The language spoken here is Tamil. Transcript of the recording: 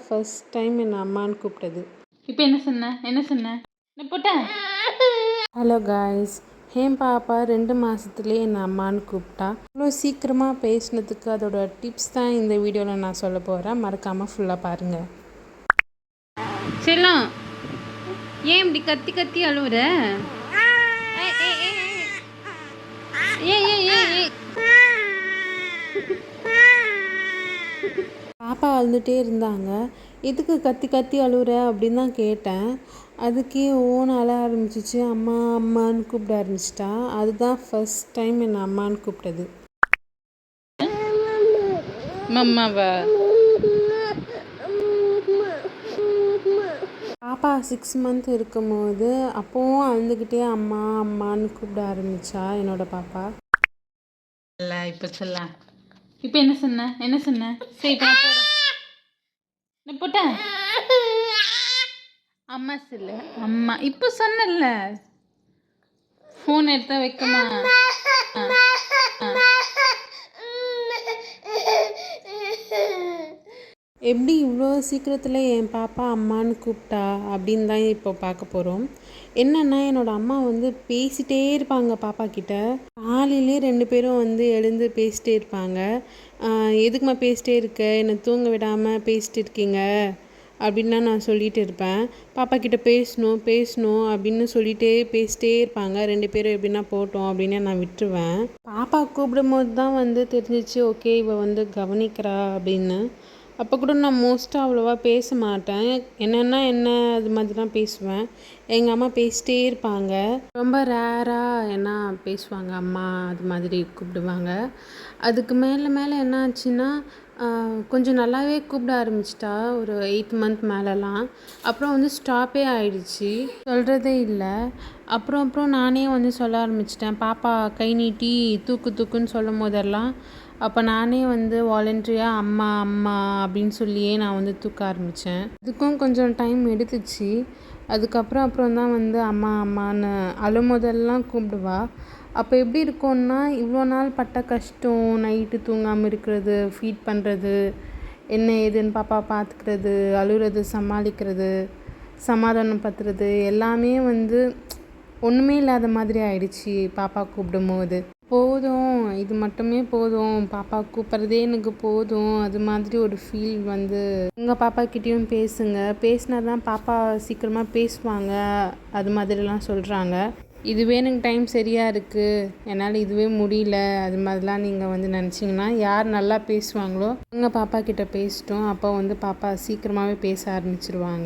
ஃபர்ஸ்ட் டைம் என்னை அம்மான்னு கூப்பிட்டது. இப்போ என்ன சொன்னேன் என்ன போட்டேன்? ஹலோ காய்ஸ், என் பாப்பா 2 மாதத்துலேயே என்னை அம்மான்னு கூப்பிட்டா. இவ்வளோ சீக்கிரமாக பேசினதுக்கு அதோட டிப்ஸ் தான் இந்த வீடியோவில் நான் சொல்ல போகிறேன். மறக்காமல் ஃபுல்லாக பாருங்கள். செல்லம், ஏன் இப்படி கத்தி கத்தி அழுவுற? பாப்பா அழுதுகிட்டே இருந்தாங்க. எதுக்கு கத்தி கத்தி அழுவுற அப்படின்னு தான் கேட்டேன். அதுக்கே ஓன் அழ ஆரம்பிச்சிச்சு. அம்மா அம்மான்னு கூப்பிட ஆரம்பிச்சிட்டா. அதுதான் ஃபர்ஸ்ட் டைம் என்னை அம்மான்னு கூப்பிட்டது. மம்மாவா? பாப்பா 6 மந்த் இருக்கும்போது அப்போவும் அழுதுகிட்டே அம்மா அம்மான்னு கூப்பிட ஆரம்பிச்சா என்னோட பாப்பா. இல்லை இப்போ சொல்லலாம். இப்போ என்ன சொன்ன சரி இப்போ நான் போகிறேன். நான் போட்டேன் அம்மா சொல்லு. அம்மா இப்போ சொன்னல, ஃபோன் எடுத்தா வைக்கமா? எப்படி இவ்வளோ சீக்கிரத்தில் என் பாப்பா அம்மான்னு கூப்பிட்டா அப்படின்னு தான் இப்போ பார்க்க போகிறோம். என்னென்னா என்னோடய அம்மா வந்து பேசிகிட்டே இருப்பாங்க பாப்பா கிட்ட. காலையிலே 2 பேரும் வந்து எழுந்து பேசிகிட்டே இருப்பாங்க. எதுக்குமா பேசிகிட்டே இருக்க, என்னை தூங்க விடாமல் பேசிட்டு இருக்கீங்க அப்படின்னா நான் சொல்லிகிட்டு இருப்பேன். பாப்பா கிட்ட பேசணும் அப்படின்னு சொல்லிகிட்டே பேசிட்டே இருப்பாங்க. 2 பேரும் எப்படின்னா போட்டோம் அப்படின்னு நான் விட்டுருவேன். பாப்பா கூப்பிடும் போது தான் வந்து தெரிஞ்சிச்சு, ஓகே இவள் வந்து கவனிக்கிறா அப்படின்னு. அப்போ கூட நான் மோஸ்ட்டாக அவ்வளோவா பேச மாட்டேன். என்னென்னா என்ன அது மாதிரி தான் பேசுவேன். எங்கள் அம்மா பேசிட்டே இருப்பாங்க. ரொம்ப ரேராக என்ன பேசுவாங்க அம்மா, அது மாதிரி கூப்பிடுவாங்க. அதுக்கு மேலே என்ன ஆச்சுன்னா கொஞ்சம் நல்லாவே கூப்பிட ஆரம்பிச்சிட்டா ஒரு 8th மந்த் மேலெலாம். அப்புறம் வந்து ஸ்டாப்பே ஆயிடுச்சு, சொல்கிறதே இல்லை. அப்புறம் நானே வந்து சொல்ல ஆரம்பிச்சிட்டேன். பாப்பா கை நீட்டி தூக்குன்னு சொல்லும் போதெல்லாம் அப்போ நானே வந்து வாலண்ட்ரியாக அம்மா அம்மா அப்படின்னு சொல்லியே நான் வந்து தூக்க ஆரம்பித்தேன். இதுக்கும் கொஞ்சம் டைம் எடுத்துச்சு. அப்புறம் தான் வந்து அம்மா அம்மான்னு அழும்போதெல்லாம் கூப்பிடுவா. அப்போ எப்படி இருக்கும்னா, இவ்வளோ நாள் பட்ட கஷ்டம், நைட்டு தூங்காமல் இருக்கிறது, ஃபீட் பண்ணுறது, என்ன ஏதுன்னு பாப்பா பார்த்துக்கிறது, அழுகிறது, சமாளிக்கிறது, சமாதானப்படுத்துறது எல்லாமே வந்து ஒன்றுமே இல்லாத மாதிரி ஆயிடுச்சு பாப்பா கூப்பிடும்போது. போதும், இது மட்டுமே போதும், பாப்பா கூப்பிட்றதே எனக்கு போதும், அது மாதிரி ஒரு ஃபீல் வந்து. உங்கள் பாப்பா கிட்டேயும் பேசினா தான் பாப்பா சீக்கிரமாக பேசுவாங்க, அது மாதிரிலாம் சொல்கிறாங்க. இதுவே எனக்கு டைம் சரியாக இருக்குது, என்னால் இதுவே முடியல, அது மாதிரிலாம் நீங்கள் வந்து நினச்சிங்கன்னா யார் நல்லா பேசுவாங்களோ உங்கள் பாப்பா கிட்ட பேசிட்டோம். அப்போ வந்து பாப்பா சீக்கிரமாகவே பேச ஆரம்பிச்சிருவாங்க.